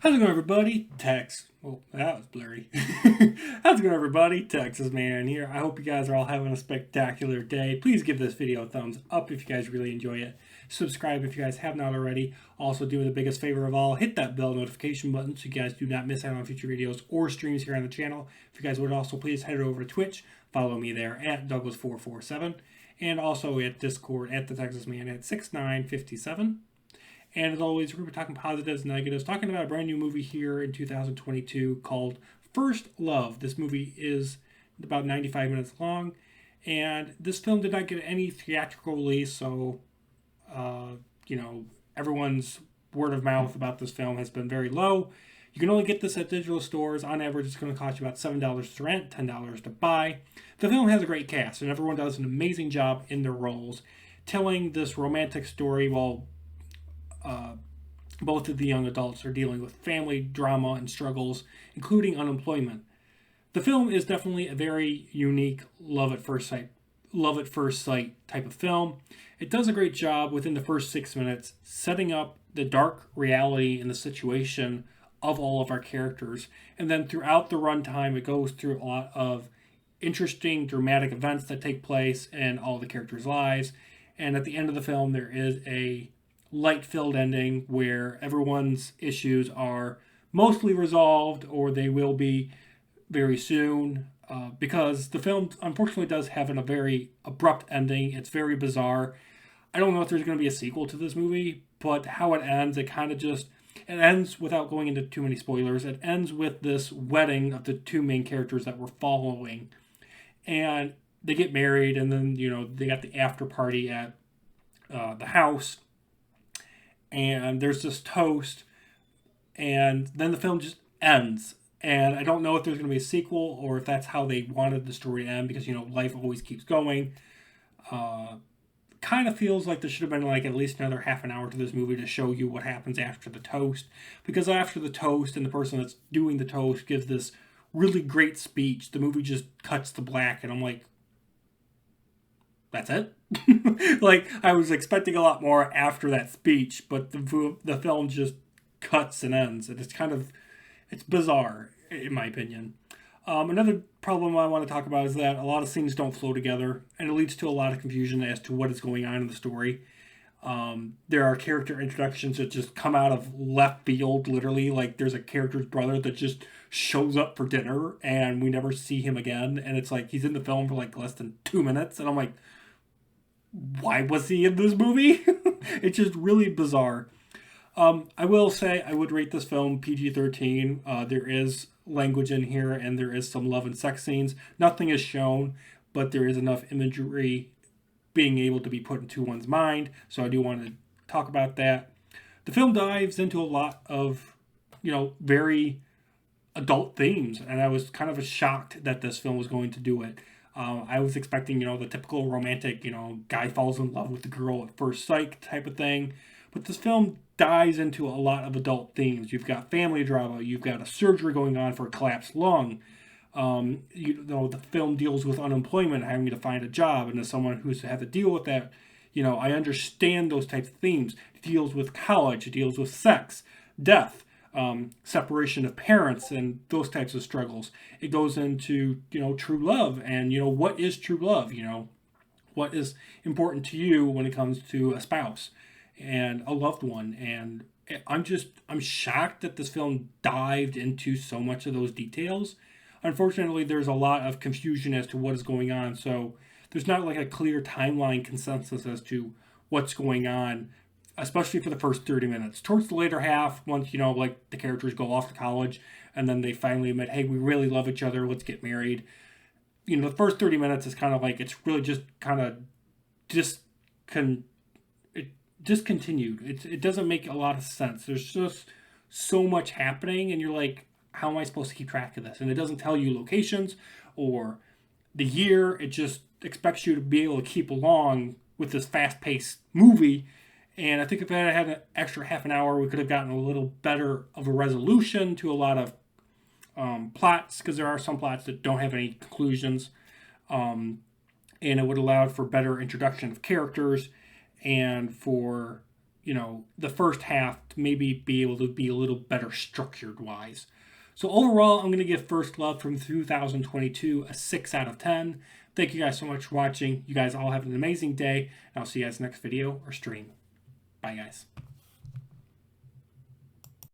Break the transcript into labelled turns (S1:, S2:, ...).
S1: How's it going, everybody? Well, that was blurry. How's it going, everybody? Texas Man here. I hope you guys are all having a spectacular day. Please give this video a thumbs up if you guys really enjoy it. Subscribe if you guys have not already. Also, do me the biggest favor of all, hit that bell notification button so you guys do not miss out on future videos or streams here on the channel. If you guys would also please head over to Twitch, follow me there at Douglas447, and also at Discord at the Texas Man at 6957. And as always, we're going to be talking positives and negatives, talking about a brand new movie here in 2022 called First Love. This movie is about 95 minutes long, and this film did not get any theatrical release, so, uh, everyone's word of mouth about this film has been very low. You can only get this at digital stores. On average, it's going to cost you about $7 to rent, $10 to buy. The film has a great cast, and everyone does an amazing job in their roles, telling this romantic story while both of the young adults are dealing with family drama and struggles, including unemployment. The film is definitely a very unique love at first sight type of film. It does a great job within the first 6 minutes setting up the dark reality and the situation of all of our characters, and then throughout the runtime, it goes through a lot of interesting, dramatic events that take place in all the characters' lives. And at the end of the film, there is a light filled ending where everyone's issues are mostly resolved, or they will be very soon. Because the film unfortunately does have a very abrupt ending. It's very bizarre. I don't know if there's going to be a sequel to this movie, but how it ends, it ends without going into too many spoilers. It ends with this wedding of the two main characters that we're following, and they get married, and then they got the after party at the house, and there's this toast, and then the film just ends. And I don't know if there's going to be a sequel or if that's how they wanted the story to end, because life always keeps going. Kind of feels like there should have been like at least another half an hour to this movie to show you what happens after the toast, because after the toast and the person that's doing the toast gives this really great speech, the movie just cuts to black, and I'm like, that's it. Like, I was expecting a lot more after that speech, but the film just cuts and ends, and it's bizarre in my opinion. Another problem I want to talk about is that a lot of scenes don't flow together, and it leads to a lot of confusion as to what is going on in the story. There are character introductions that just come out of left field, literally. Like, there's a character's brother that just shows up for dinner, and we never see him again. And it's like he's in the film for like less than 2 minutes, and I'm like, why was he in this movie? It's just really bizarre. I will say I would rate this film PG-13. There is language in here, and there is some love and sex scenes. Nothing is shown, but there is enough imagery being able to be put into one's mind. So I do want to talk about that. The film dives into a lot of, very adult themes, and I was kind of shocked that this film was going to do it. I was expecting, the typical romantic, guy falls in love with the girl at first sight type of thing. But this film dives into a lot of adult themes. You've got family drama. You've got a surgery going on for a collapsed lung. The film deals with unemployment, having to find a job, and as someone who's had to deal with that, I understand those types of themes. It deals with college. It deals with sex, death, separation of parents, and those types of struggles. It goes into true love, and what is true love. What is important to you when it comes to a spouse and a loved one. And I'm shocked that this film dived into so much of those details. Unfortunately, there's a lot of confusion as to what is going on, so there's not like a clear timeline consensus as to what's going on, especially for the first 30 minutes. Towards the later half, once like the characters go off to college and then they finally admit, hey, we really love each other, let's get married. The first 30 minutes is kind of like, it's really just kind of discontinued. It doesn't make a lot of sense. There's just so much happening, and you're like, how am I supposed to keep track of this? And it doesn't tell you locations or the year. It just expects you to be able to keep along with this fast-paced movie. And I think if I had an extra half an hour, we could have gotten a little better of a resolution to a lot of plots, because there are some plots that don't have any conclusions. And it would allow for better introduction of characters, and for the first half to maybe be able to be a little better structured wise. So overall, I'm going to give First Love from 2022 a 6 out of 10. Thank you guys so much for watching. You guys all have an amazing day, and I'll see you guys next video or stream. Bye, guys.